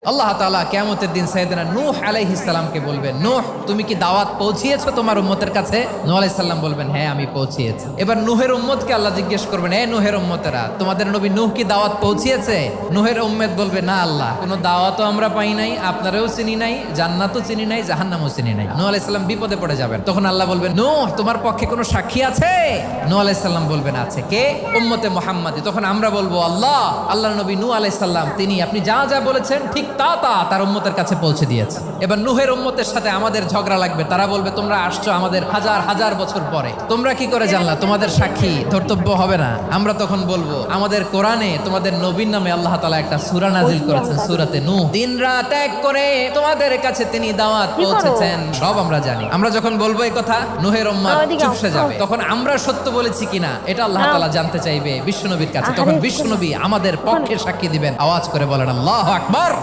আল্লাহ তাআলা কিয়ামতের দিন সাইয়েদনা নূহ আলাইহিস সালামকে বলবেন, নূহ তুমি কি দাওয়াত পৌঁছিয়েছো তোমার উম্মতের কাছে? নূহ আলাইহিস সালাম বলবেন, হ্যাঁ আমি পৌঁছিয়েছি। এবার নূহের উম্মতকে আল্লাহ জিজ্ঞেস করবেন, এ নূহের উম্মতেরা তোমাদের নবী নূহ কি দাওয়াত পৌঁছিয়েছে? নূহের উম্মত বলবে, না আল্লাহ, কোনো দাওয়াতও আমরা পাই নাই, আপনারাও চিনি নাই, জান্নাতও চিনি নাই, জাহান্নামও চিনি নাই। নূহ আলাইহিস সালাম বিপদে পড়ে যাবেন। তখন আল্লাহ বলবেন, নূহ তোমার পক্ষে কোনো সাক্ষী আছে? নূহ আলাইহিস সালাম বলবেন, আছে। কে? উম্মতে মুহাম্মাদি। তখন আমরা বলবো, আল্লাহ, আল্লাহর নবী নূহ আলাইহিস সালাম তিনি আপনি যা যা বলেছেন ঠিক তা তার উম্মতের কাছে পৌঁছে দিয়েছে। এবার নূহের উম্মতের সাথে আমাদের ঝগড়া লাগবে। তারা বলবে, তোমরা আসছো আমাদের হাজার হাজার বছর পরে, তোমরা কি করে জানলা? তোমাদের সাক্ষী ধর্তব্য হবে না? আমরা তখন বলবো, আমাদের কোরআনে তোমাদের নবীর নামে আল্লাহ তাআলা একটা সূরা নাজিল করেছেন, সূরাতে নূহ। দিন রাত এক করে তোমাদের কাছে তিনি দাওয়াত পৌঁছেছেন, সব আমরা জানি। আমরা যখন বলবো এই কথা, নূহের উম্মত চুপসে যাবে। তখন আমরা সত্য বলেছি কিনা এটা আল্লাহ তাআলা জানতে চাইবে বিশ্বনবীর কাছে। তখন বিশ্বনবী আমাদের পক্ষে সাক্ষী দিবেন। আওয়াজ করে বলেন, আল্লাহু আকবার।